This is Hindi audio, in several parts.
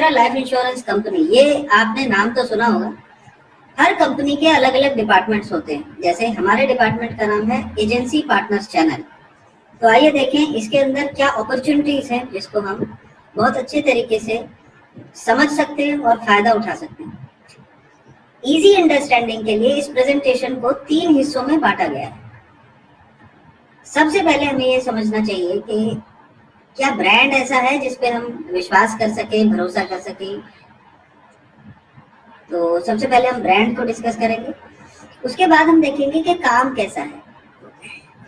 महिंद्रा लाइफ इंश्योरेंस कंपनी, ये आपने नाम तो सुना होगा। हर कंपनी के अलग अलग डिपार्टमेंट्स होते हैं। जैसे हमारे डिपार्टमेंट का नाम है एजेंसी पार्टनर्स चैनल। तो आइए देखें इसके अंदर क्या अपॉर्चुनिटीज हैं जिसको हम बहुत अच्छे तरीके से समझ सकते हैं और फायदा उठा सकते हैं। इजी अंडरस्टैंडिंग के लिए इस प्रेजेंटेशन को 3 हिस्सों में बांटा गया है। सबसे पहले हमें ये समझना चाहिए कि क्या ब्रांड ऐसा है जिस पे हम विश्वास कर सके, भरोसा कर सके। तो सबसे पहले हम ब्रांड को डिस्कस करेंगे। उसके बाद हम देखेंगे कि काम कैसा है,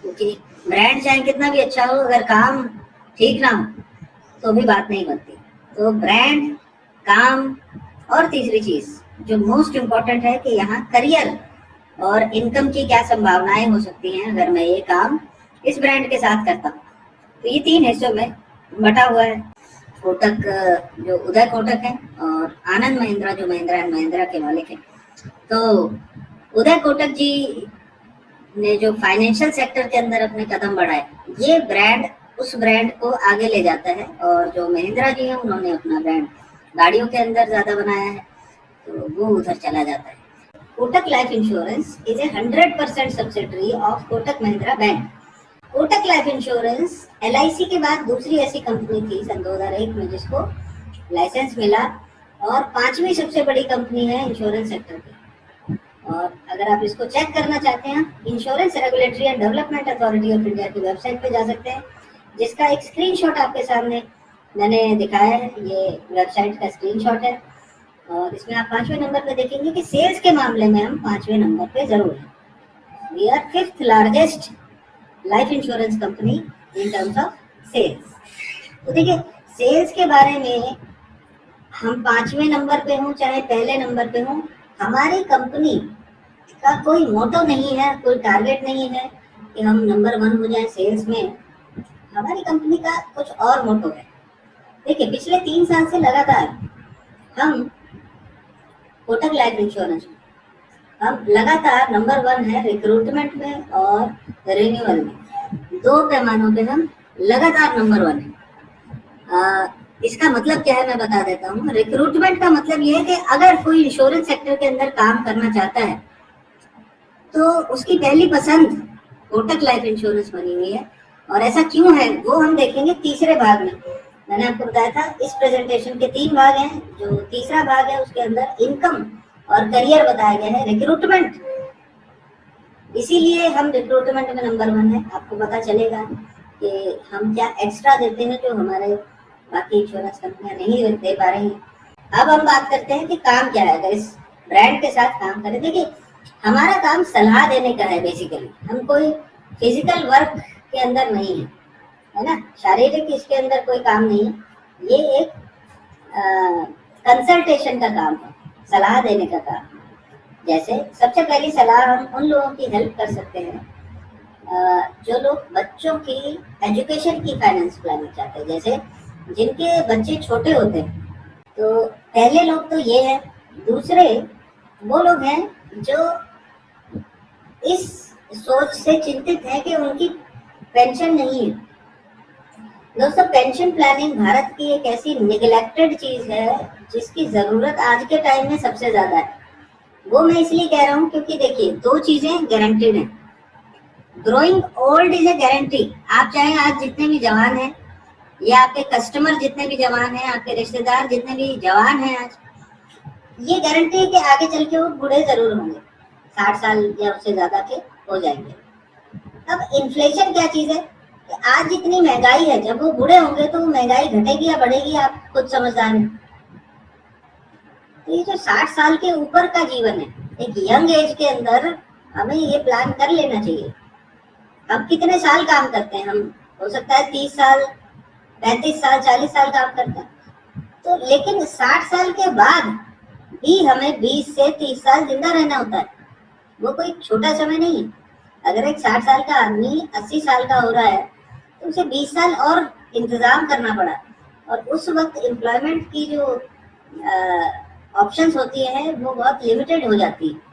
क्योंकि ब्रांड चाहे कितना भी अच्छा हो, अगर काम ठीक ना हो तो भी बात नहीं बनती। तो ब्रांड, काम और तीसरी चीज जो मोस्ट इम्पोर्टेंट है कि यहाँ करियर और इनकम की क्या संभावनाएं हो सकती हैं अगर मैं ये काम इस ब्रांड के साथ करता हूँ। तो ये 3 हिस्सों में बटा हुआ है। कोटक जो उदय कोटक है और आनंद महिंद्रा जो महिंद्रा एंड महिंद्रा के मालिक है। तो उदय कोटक जी ने जो फाइनेंशियल सेक्टर के अंदर अपने कदम बढ़ाए, ये ब्रांड उस ब्रांड को आगे ले जाता है। और जो महिंद्रा जी है उन्होंने अपना ब्रांड गाड़ियों के अंदर ज्यादा बनाया है, तो वो उधर चला जाता है। Kotak life insurance is a 100% subsidiary of Kotak Mahindra bank. Kotak life insurance LIC के बाद दूसरी ऐसी कंपनी थी सन 2001 में जिसको लाइसेंस मिला और 5वीं सबसे बड़ी कंपनी है इंश्योरेंस सेक्टर की। और अगर आप इसको चेक करना चाहते हैं, insurance regulatory and development authority of India की वेबसाइट पे जा सकते हैं, जिसका एक स्क्रीनशॉट आपके सामने मैंने दिखाया है। ये वेबसाइट का स्क्रीनशॉट है और इसमें आप 5वें नंबर पे देखेंगे कि सेल्स के मामले में हम 5वें नंबर पे जरूर हैं। We are 5th largest life insurance company in terms of sales. तो देखिए, सेल्स के बारे में हम 5वें नंबर पे हों चाहे पहले नंबर पे हों, हमारी कंपनी का कोई मोटो नहीं है, कोई टारगेट नहीं है कि हम नंबर 1 हो जाए सेल्स में। हमारी कंपनी का कुछ और मोटो है। देखिए, पिछले 3 साल से लगातार हम कोटक लाइफ इंश्योरेंस में हम लगातार नंबर 1 है रिक्रूटमेंट में और रिन्यूअल में। 2 पैमानों पे हम लगातार नंबर 1 है। इसका मतलब क्या है मैं बता देता हूँ। रिक्रूटमेंट का मतलब ये है कि अगर कोई इंश्योरेंस सेक्टर के अंदर काम करना चाहता है तो उसकी पहली पसंद कोटक लाइफ इंश्योरेंस बनी हुई है। और ऐसा क्यों है वो हम देखेंगे तीसरे भाग में। मैंने आपको बताया था इस प्रेजेंटेशन के 3 भाग हैं। जो तीसरा भाग है उसके अंदर इनकम और करियर बताया गया है, रिक्रूटमेंट। इसीलिए हम रिक्रूटमेंट में नंबर 1 है। आपको पता चलेगा कि हम क्या एक्स्ट्रा देते हैं जो हमारे बाकी इंश्योरेंस कंपनियां नहीं दे पा रही हैं। अब हम बात करते हैं कि काम क्या है अगर इस ब्रांड के साथ काम करें। देखिए, हमारा काम सलाह देने का है बेसिकली। हम कोई फिजिकल वर्क के अंदर नहीं है ना, शारीरिक इसके अंदर कोई काम नहीं है। ये एक कंसल्टेशन का काम है, सलाह देने का काम। जैसे सबसे पहली सलाह हम उन लोगों की हेल्प कर सकते हैं जो लोग बच्चों की एजुकेशन की फाइनेंस प्लानिंग चाहते हैं। जैसे जिनके बच्चे छोटे होते हैं, तो पहले लोग तो ये है। दूसरे वो लोग हैं जो इस सोच से चिंतित हैं कि उनकी पेंशन नहीं है। दोस्तों, पेंशन प्लानिंग भारत की एक ऐसी निगलेक्टेड चीज है जिसकी जरूरत आज के टाइम में सबसे ज्यादा है। वो मैं इसलिए कह रहा हूँ क्योंकि देखिए, 2 चीजें गारंटीड हैं। Growing old is a guarantee. आप चाहे आज जितने भी जवान हैं या आपके कस्टमर जितने भी जवान हैं, आपके रिश्तेदार जितने भी जवान हैं आज, ये गारंटी है कि आगे चल के वो बूढ़े जरूर होंगे, 60 साल या उससे ज्यादा के हो जाएंगे। अब इन्फ्लेशन क्या चीज है कि आज जितनी महंगाई है, जब वो बूढ़े होंगे तो महंगाई घटेगी या बढ़ेगी, आप खुद समझदार हैं। तो ये जो 60 साल के ऊपर का जीवन है, एक यंग एज के अंदर हमें ये प्लान कर लेना चाहिए। अब कितने साल काम करते हैं हम? हो सकता है 30 साल, 35 साल, 40 साल काम करते हैं। तो लेकिन 60 साल के बाद भी हमें 20 से 30 साल जिंदा रहना होता है। वो कोई छोटा समय नहीं है। अगर एक 60 साल का आदमी 80 साल का हो रहा है तो उसे 20 साल और इंतजाम करना पड़ा। और उस वक्त एम्प्लॉयमेंट की जो ऑप्शंस होती है वो बहुत लिमिटेड हो जाती है।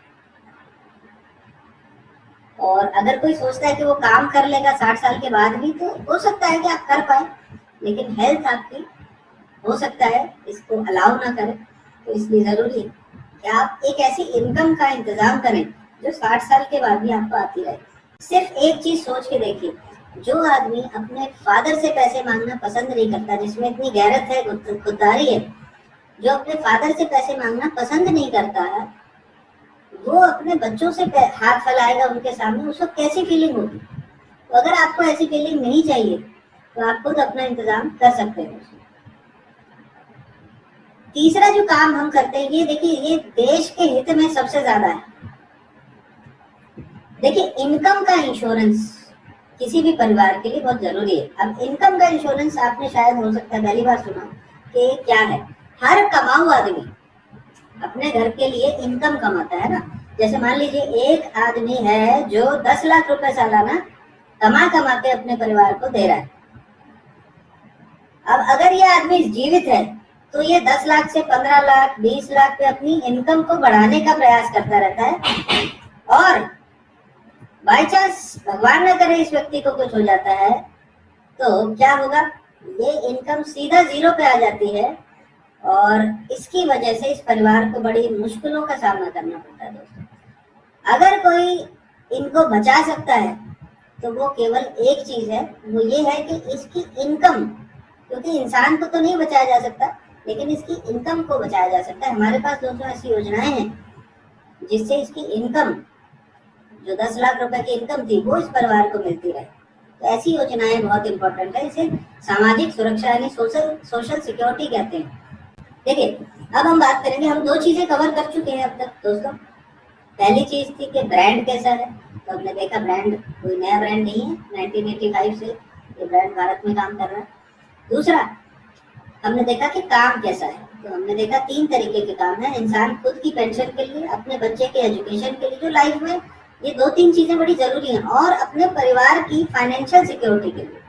और अगर कोई सोचता है कि वो काम कर लेगा 60 साल के बाद भी, तो हो सकता है कि आप कर पाए, लेकिन हेल्थ आपकी हो सकता है इसको अलाउ ना करें, तो इसलिए जरूरी है कि आप एक ऐसी इनकम का इंतजाम करें जो 60 साल के बाद भी आपको आती रहे। सिर्फ एक चीज सोच के देखिए, जो आदमी अपने फादर से पैसे मांगना पसंद नहीं करता, जिसमें इतनी गैरत है, खुददारी है, जो अपने फादर से पैसे मांगना पसंद नहीं करता है, वो अपने बच्चों से हाथ फैलाएगा उनके सामने, उसको कैसी फीलिंग होगी? तो अगर आपको ऐसी फीलिंग नहीं चाहिए तो आप खुद अपना इंतजाम कर सकते हैं। तीसरा जो काम हम करते हैं, ये देखिए, ये देश के हित में सबसे ज्यादा है। देखिए, इनकम का इंश्योरेंस किसी भी परिवार के लिए बहुत जरूरी है। अब इनकम का इंश्योरेंस आपने शायद हो सकता है पहली बार सुना कि क्या है। हर कमाऊ आदमी अपने घर के लिए इनकम कमाता है ना। जैसे मान लीजिए एक आदमी है जो 10 लाख रुपए सालाना कमा के अपने परिवार को दे रहा है। अब अगर ये आदमी जीवित है तो ये 10 लाख से 15 लाख 20 लाख पे अपनी इनकम को बढ़ाने का प्रयास करता रहता है, और बाई चांस भगवान न करे इस व्यक्ति को कुछ हो जाता है तो क्या होगा? ये इनकम सीधा जीरो पे आ जाती है, और इसकी वजह से इस परिवार को बड़ी मुश्किलों का सामना करना पड़ता है। दोस्तों, अगर कोई इनको बचा सकता है तो वो केवल एक चीज है, वो ये है कि इसकी इनकम, क्योंकि इंसान को तो नहीं बचाया जा सकता, लेकिन इसकी इनकम को बचाया जा सकता है। हमारे पास दोस्तों ऐसी योजनाएं हैं जिससे इसकी इनकम, जो 10 लाख रुपए की इनकम थी, वो इस परिवार को मिलती रहे। तो ऐसी योजनाएं बहुत इंपॉर्टेंट है। इसे सामाजिक सुरक्षा यानी सोशल सिक्योरिटी कहते हैं। देखिए, अब हम बात करेंगे, हम दो चीजें कवर कर चुके हैं अब तक दोस्तों। पहली चीज थी कि ब्रांड कैसा है, तो हमने देखा ब्रांड कोई नया ब्रांड नहीं है, 1985 से ये ब्रांड भारत में काम कर रहा है। दूसरा, हमने देखा कि काम कैसा है, तो हमने देखा 3 तरीके के काम है। इंसान खुद की पेंशन के लिए, अपने बच्चे के एजुकेशन के लिए, जो लाइफ में ये 2-3 चीजें बड़ी जरूरी हैं, और अपने परिवार की फाइनेंशियल सिक्योरिटी के लिए।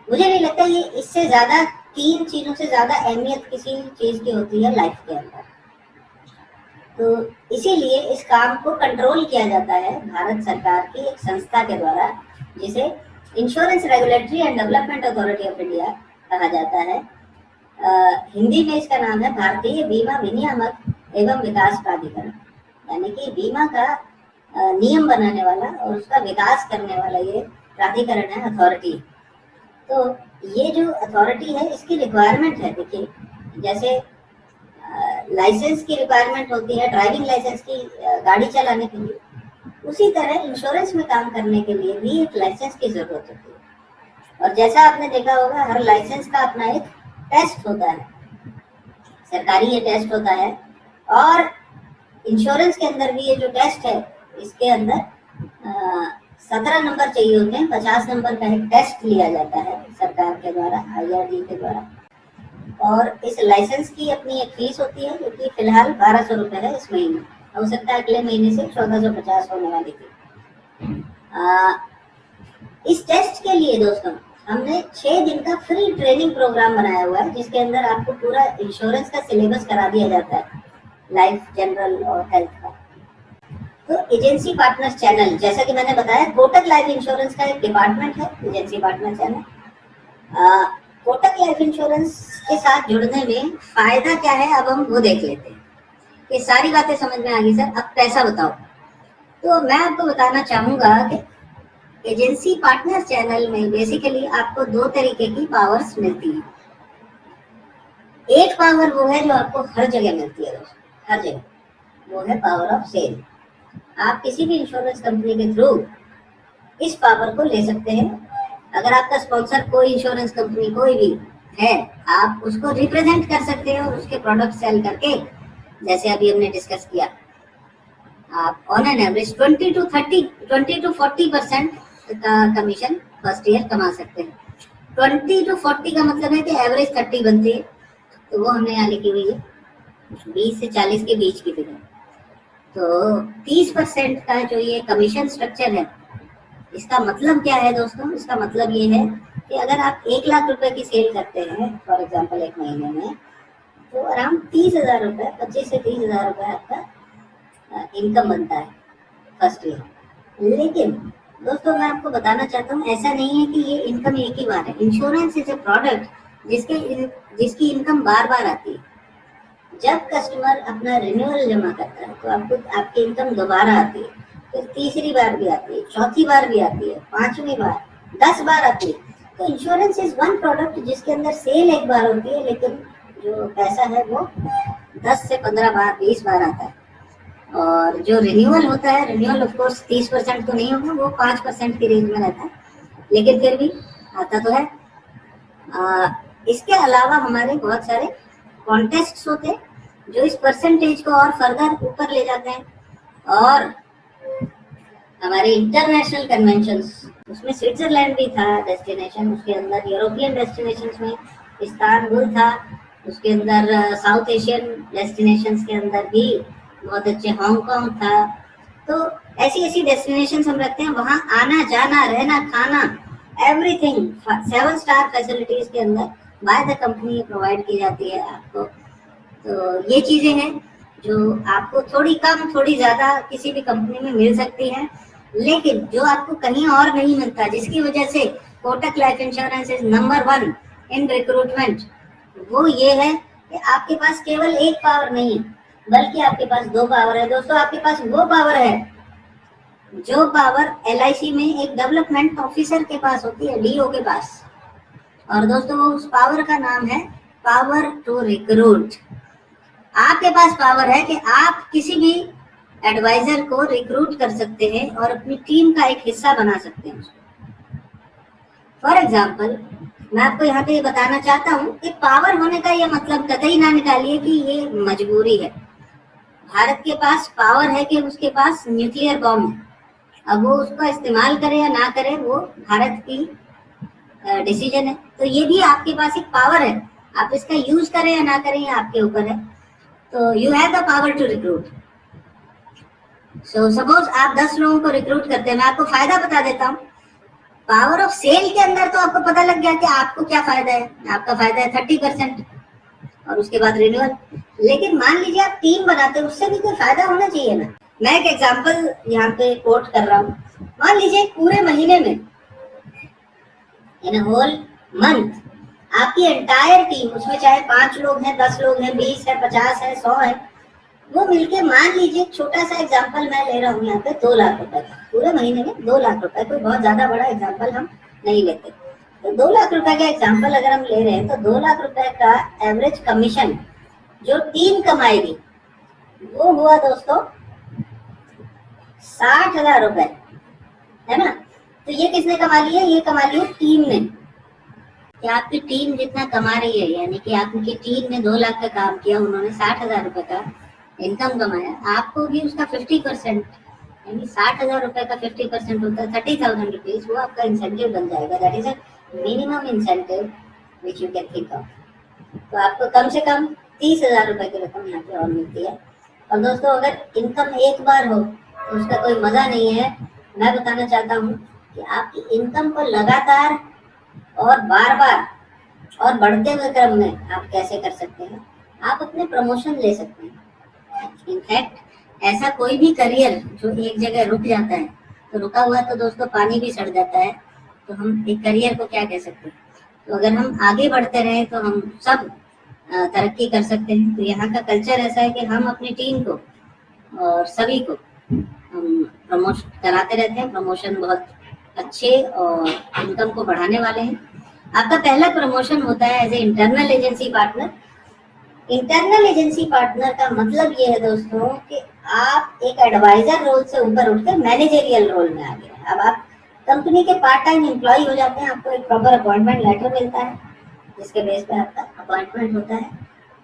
मुझे नहीं लगता ये इससे ज्यादा, 3 चीजों से ज्यादा अहमियत किसी चीज की होती है लाइफ के अंदर। तो इसीलिए इस काम को कंट्रोल किया जाता है भारत सरकार की एक संस्था के द्वारा, जिसे insurance regulatory and development authority of India कहा जाता है। हिंदी में इसका नाम है भारतीय बीमा विनियामक एवं विकास प्राधिकरण, यानी कि बीमा का नियम बनाने वाला और उसका विकास करने वाला ये प्राधिकरण है, अथॉरिटी। तो ये जो अथॉरिटी है, इसकी रिक्वायरमेंट है, देखिए जैसे लाइसेंस की रिक्वायरमेंट होती है ड्राइविंग लाइसेंस की गाड़ी चलाने के लिए, उसी तरह इंश्योरेंस में काम करने के लिए भी एक लाइसेंस की जरूरत होती है। और जैसा आपने देखा होगा, हर लाइसेंस का अपना एक टेस्ट होता है, सरकारी ये टेस्ट होता है। और इंश्योरेंस के अंदर भी ये जो टेस्ट है, इसके अंदर 17 नंबर चाहिए होते हैं। 50 नंबर का एक टेस्ट लिया जाता है सरकार के द्वारा, IRD के द्वारा। और इस लाइसेंस की अपनी एक फीस होती है, जो कि फिलहाल 1200 रुपए है इस महीने। हो सकता है अगले महीने से 1450 होने वाली थी। इस टेस्ट के लिए दोस्तों हमने 6 दिन का फ्री ट्रेनिंग प्रोग्राम बनाया हुआ है, जिसके अंदर आपको पूरा इंश्योरेंस का सिलेबस करा दिया जाता है, लाइफ, जनरल और हेल्थ का। तो एजेंसी पार्टनर्स चैनल, जैसा कि मैंने बताया, कोटक लाइफ इंश्योरेंस का एक डिपार्टमेंट है agency partner channel. Kotak life insurance के साथ जुड़ने में फायदा क्या है, अब हम वो देख लेते हैं। ये सारी बातें समझ में आ गई सर, अब पैसा बताओ। तो मैं आपको बताना चाहूंगा कि एजेंसी पार्टनर्स चैनल में बेसिकली आपको 2 तरीके की पावर्स मिलती हैं। एक पावर वो है जो आपको हर जगह मिलती है दोस्तों, हर जगह, वो है पावर ऑफ सेल। आप किसी भी इंश्योरेंस कंपनी के थ्रू इस पावर को ले सकते हैं। अगर आपका स्पॉन्सर कोई इंश्योरेंस कंपनी कोई भी है, आप उसको रिप्रेजेंट कर सकते हैं और उसके प्रोडक्ट सेल करके, जैसे अभी हमने डिस्कस किया, आप ऑन एन एवरेज 20 to 40% का कमीशन फर्स्ट ईयर कमा सकते हैं। 20 to 40 का मतलब है कि एवरेज 30 बनती है, तो वो हमने यहाँ लिखी हुई है 20 से 40 के बीच की फिगर। तो 30% का जो ये कमीशन स्ट्रक्चर है, इसका मतलब क्या है दोस्तों? इसका मतलब ये है कि अगर आप 1 लाख रुपए की सेल करते हैं फॉर एग्जांपल एक महीने में, तो अराउंड 30,000 रुपए, 25 से 30,000 रुपए आपका इनकम बनता है फर्स्ट ईयर। लेकिन दोस्तों मैं आपको बताना चाहता हूँ, ऐसा नहीं है कि ये इनकम एक ही बार है। इंश्योरेंस इज ए प्रोडक्ट जिसकी इनकम बार बार आती है। जब कस्टमर अपना रिन्यूअल जमा करता है तो आपको आपकी इनकम दोबारा आती है, फिर तीसरी बार भी आती है, चौथी बार भी आती है, पांचवी बार, 10 बार आती है। तो इंश्योरेंस इज वन प्रोडक्ट जिसके अंदर सेल एक बार होती है, लेकिन जो पैसा है वो 10 से 15 बार, 20 बार आता है। और जो रिन्यूअल होता है, रिन्यूअल ऑफ कोर्स 30% तो नहीं होगा, वो 5% की रेंज में रहता है, लेकिन फिर भी आता तो है। इसके अलावा हमारे बहुत सारे कॉन्टेस्ट्स होते हैं जो इस परसेंटेज को और फर्दर ऊपर ले जाते हैं। और हमारे इंटरनेशनल कन्वेंशंस, उसमें स्विट्जरलैंड भी था डेस्टिनेशन, उसके अंदर यूरोपियन डेस्टिनेशंस में इस्तांबुल था, उसके अंदर साउथ एशियन डेस्टिनेशंस के अंदर भी बहुत अच्छे हांगकांग था। तो ऐसी ऐसी डेस्टिनेशंस हम रखते हैं, वहाँ आना जाना रहना खाना एवरीथिंग 7 स्टार फैसिलिटीज के अंदर बाय द कंपनी प्रोवाइड की जाती है आपको। तो ये चीजें हैं जो आपको थोड़ी कम थोड़ी ज्यादा किसी भी कंपनी में मिल सकती हैं, लेकिन जो आपको कहीं और नहीं मिलता, जिसकी वजह से Kotak life insurance is number 1 in recruitment, वो ये है कि आपके पास केवल एक पावर नहीं है, बल्कि आपके पास 2 पावर है। दोस्तों, आपके पास वो पावर है जो पावर LIC में एक डेवलपमेंट ऑफिसर के पास होती है, DO के पास। और दोस्तों, उस पावर का नाम है पावर टू रिक्रूट। आपके पास पावर है कि आप किसी भी एडवाइजर को रिक्रूट कर सकते हैं और अपनी टीम का एक हिस्सा बना सकते हैं। फॉर एग्जाम्पल, मैं आपको यहाँ पे बताना चाहता हूँ कि पावर होने का ये मतलब कतई ना निकालिए कि ये मजबूरी है। भारत के पास पावर है कि उसके पास न्यूक्लियर बॉम्ब है। अब वो उसका इस्तेमाल करे या ना करे, वो भारत की डिसीजन है। तो ये भी आपके पास एक पावर है, आप इसका यूज करें या ना करें, ये आपके ऊपर है। तो you have the power to recruit. So suppose आप 10 लोगों को रिक्रूट करते हैं, मैं आपको फायदा बता देता हूँ। पावर ऑफ सेल के अंदर तो आपको पता लग गया कि आपको क्या फायदा है। आपका फायदा है 30% और उसके बाद रिन्यूअल। लेकिन मान लीजिए आप टीम बनाते हैं, उससे भी कोई फायदा होना चाहिए ना। मैं एक एग्जांपल यहाँ पे कोट कर रहा हूँ। मान लीजिए पूरे महीने में, इन अ होल मंथ, आपकी एंटायर टीम, उसमें चाहे 5 लोग हैं, 10 लोग हैं, 20 है, 50 है, 100 है, वो मिलके, मान लीजिए छोटा सा एग्जांपल मैं ले रहा हूँ यहाँ पे 2 लाख रुपए का, पूरे महीने में 2 लाख रुपए, कोई बहुत ज्यादा बड़ा एग्जांपल हम नहीं लेते। तो 2 लाख रुपए का एग्जांपल अगर हम ले रहे हैं, तो 2 लाख रुपए का एवरेज कमीशन जो टीम कमाएगी वो हुआ दोस्तों 60,000 रुपए, है ना। तो ये किसने कमा लिया? ये कमा लिया टीम ने। कि आपकी टीम जितना कमा रही है, यानी कि आपकी टीम ने 2 लाख का काम किया, उन्होंने 60,000 रुपए का इनकम कमाया, आपको भी उसका 50%, यानी 60,000 रुपए का 50% होता है 30,000 रुपीज, वो आपका इंसेंटिव बन जाएगा। That is a minimum incentive which you can think of. तो आपको कम से कम 30,000 रुपए की रकम यहाँ पे और मिलती है। और दोस्तों, अगर इनकम एक बार हो तो उसका कोई मजा नहीं है। मैं बताना चाहता हूँ कि आपकी इनकम को लगातार और बार बार और बढ़ते हुए क्रम में आप कैसे कर सकते हैं? आप अपने प्रमोशन ले सकते हैं। इनफैक्ट ऐसा कोई भी करियर जो एक जगह रुक जाता है, तो रुका हुआ तो दोस्तों पानी भी सड़ जाता है, तो हम एक करियर को क्या कह सकते हैं? तो अगर हम आगे बढ़ते रहे तो हम सब तरक्की कर सकते हैं। तो यहाँ का कल्चर ऐसा है कि हम अपनी टीम को और सभी को हम प्रमोशन कराते रहते हैं। प्रमोशन बहुत अच्छे और इनकम को बढ़ाने वाले हैं। आपका पहला प्रमोशन होता है as a internal agency partner. Internal agency partner का मतलब ये है दोस्तों कि आप एक एडवाइजर रोल से ऊपर उठकर मैनेजरियल रोल में आ गए। अब आप कंपनी के पार्ट टाइम एम्प्लॉय हो जाते हैं। आपको एक प्रॉपर अपॉइंटमेंट लेटर मिलता है जिसके बेस पे आपका अपॉइंटमेंट होता है।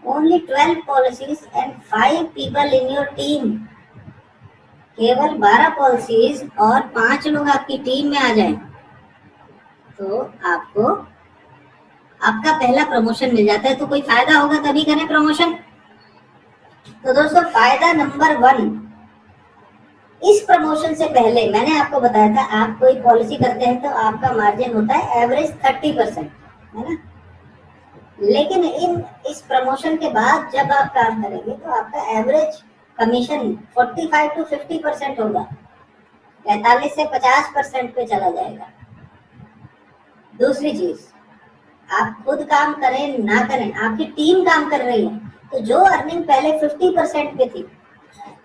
Only 12 policies and 5 people in your team. केवल 12 पॉलिसीज और 5 लोग आपकी टीम में आ जाए तो आपको आपका पहला प्रमोशन मिल जाता है। तो कोई फायदा होगा तभी करें प्रमोशन। तो दोस्तों, फायदा नंबर 1, इस प्रमोशन से पहले मैंने आपको बताया था, आप कोई पॉलिसी करते हैं तो आपका मार्जिन होता है एवरेज 30%, है ना। लेकिन इस प्रमोशन के बाद जब आप काम करेंगे तो आपका एवरेज कमीशन 45 to 50% होगा, 45 से 50% पे चला जाएगा। दूसरी चीज, आप खुद काम करें ना करें, आपकी टीम काम कर रही है, तो जो अर्निंग पहले 50% पे थी,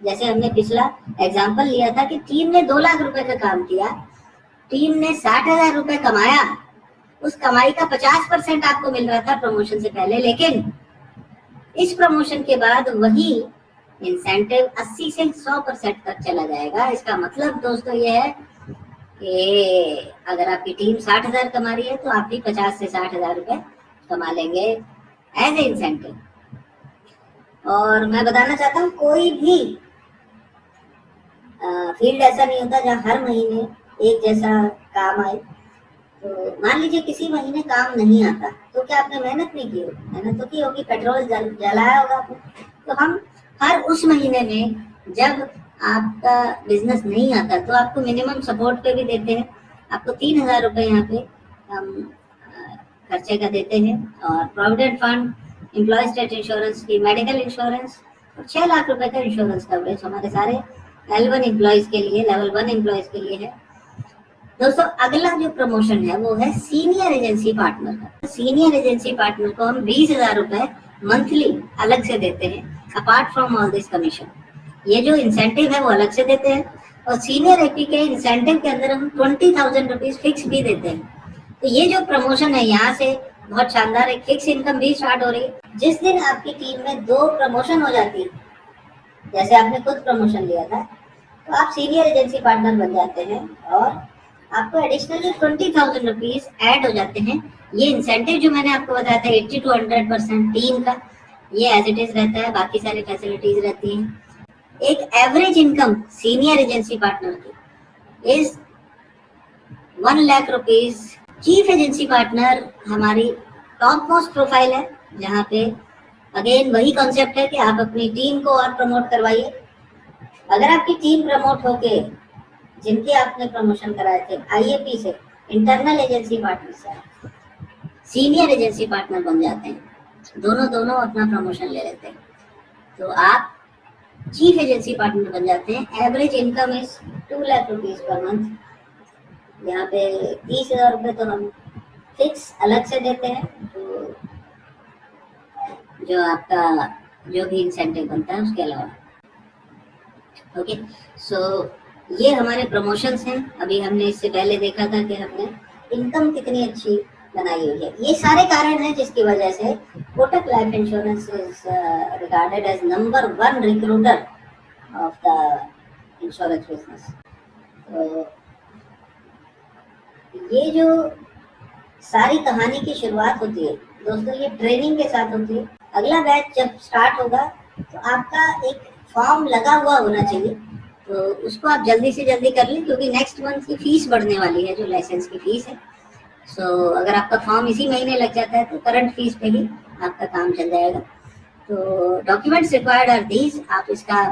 जैसे हमने पिछला एग्जांपल लिया था कि टीम ने 2 लाख रुपए का काम किया, टीम ने 60,000 रुपए कमाया, उस कमाई का 50% आपको मिल रहा था प्रमोशन से पहले, लेकिन इस प्रमोशन के बाद वही इंसेंटिव 80 से 100% तक चला जाएगा। इसका मतलब दोस्तों ये है कि अगर आपकी टीम 60,000 कमा रही है तो आप भी 50 से 60,000 रुपए कमा लेंगे एज ए इंसेंटिव। और मैं बताना चाहता हूँ, कोई भी फील्ड ऐसा नहीं होता जहाँ हर महीने एक जैसा काम आए। तो मान लीजिए किसी महीने काम नहीं आता, तो क्या आपने मेहनत नहीं की होगी? मेहनत तो की होगी, पेट्रोल जलाया होगा आपने। तो हम हर उस महीने में जब आपका बिजनेस नहीं आता तो आपको मिनिमम सपोर्ट पे भी देते हैं, आपको 3,000 रुपए यहाँ पे हम खर्चे का देते हैं, और provident fund, employ state insurance की मेडिकल इंश्योरेंस और 6 लाख रुपए का इंश्योरेंस कवरेज हमारे सारे L1 एम्प्लॉयज के लिए, लेवल 1 एम्प्लॉयज के लिए है। दोस्तों अगला जो प्रमोशन है वो है सीनियर एजेंसी पार्टनर का। सीनियर एजेंसी पार्टनर को हम 20,000 रुपए मंथली अलग से देते हैं, apart from all this commission. ये जो इंसेंटिव है वो अलग से देते हैं, और सीनियर एपी के इंसेंटिव के अंदर हम 20,000 रुपीज फिक्स भी देते हैं। तो ये जो प्रमोशन है यहाँ से बहुत शानदार एक फिक्स इनकम भी स्टार्ट हो रही है। जिस दिन आपकी टीम में 2 प्रमोशन हो जाती है, जैसे आपने खुद प्रमोशन लिया था, तो आप सीनियर एजेंसी पार्टनर बन जाते हैं और आपको एडिशनली 20,000 रुपीज ऐड हो जाते हैं। ये इंसेंटिव जो मैंने आपको बताया था 80 to 100% टीम का, ये एज इट इज रहता है, बाकी सारी फैसिलिटीज रहती हैं। एक average income senior agency partner की is 1 lakh rupees. Chief agency partner हमारी टॉप मोस्ट प्रोफाइल है, जहाँ पे अगेन वही कॉन्सेप्ट है कि आप अपनी टीम को और प्रमोट करवाइए। अगर आपकी टीम प्रमोट होके, जिनके आपने प्रमोशन कराए थे आईएपी से, इंटरनल एजेंसी पार्टनर से सीनियर एजेंसी पार्टनर बन जाते हैं, दोनों अपना प्रमोशन ले लेते हैं, तो आप चीफ एजेंसी पार्टनर बन जाते हैं। Average income is 2 lakh rupees per month. यहाँ पे 30,000 रुपए तो हम फिक्स अलग से देते हैं, तो जो आपका जो भी इंसेंटिव बनता है उसके अलावा। ओके, सो ये हमारे प्रमोशंस हैं। अभी हमने इससे पहले देखा था कि हमने इनकम कितनी अच्छी बनाई हुई है। ये सारे कारण हैं जिसकी वजह से Kotak life insurance is regarded as number 1 recruiter of the insurance business. तो ये जो सारी कहानी की शुरुआत होती है दोस्तों, ये ट्रेनिंग के साथ होती है। अगला बैच जब स्टार्ट होगा तो आपका एक फॉर्म लगा हुआ होना चाहिए, तो उसको आप जल्दी से जल्दी कर लें, क्योंकि नेक्स्ट मंथ की फीस बढ़ने वाली है, जो लाइसेंस की फीस है। सो अगर आपका फॉर्म इसी महीने लग जाता है तो करंट फीस पे ही आपका काम चल जाएगा। तो डॉक्यूमेंट्स रिक्वायर्ड आर दीज। आप इसका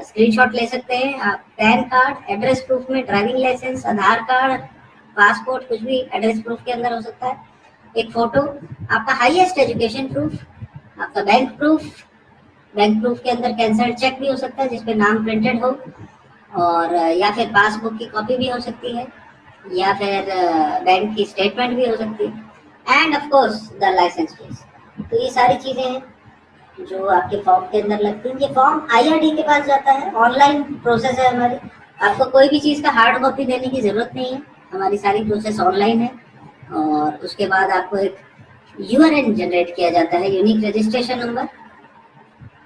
स्क्रीनशॉट ले सकते हैं। आप पैन कार्ड, एड्रेस प्रूफ में ड्राइविंग लाइसेंस, आधार कार्ड, पासपोर्ट, कुछ भी एड्रेस प्रूफ के अंदर हो सकता है, एक फोटो, आपका हाईएस्ट एजुकेशन प्रूफ, आपका बैंक प्रूफ के अंदर कैंसल्ड चेक भी हो सकता है जिसपे नाम प्रिंटेड हो, और या फिर पासबुक की कॉपी भी हो सकती है, या फिर बैंक की स्टेटमेंट भी हो सकती है, and of course the licence fees. तो ये सारी चीजें हैं जो आपके फॉर्म के अंदर लगती हैं। ये फॉर्म IRD के पास जाता है, ऑनलाइन प्रोसेस है हमारी। आपको कोई भी चीज का हार्ड कॉपी देने की जरूरत नहीं है, हमारी सारी प्रोसेस ऑनलाइन है। और उसके बाद आपको एक URN जनरेट किया जाता है, यूनिक रजिस्ट्रेशन नंबर,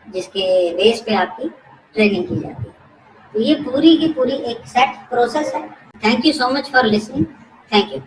जिसके बेस पे आपकी ट्रेनिंग की जाती है। तो ये पूरी की पूरी एक सेट प्रोसेस है। Thank you so much for listening. Thank you.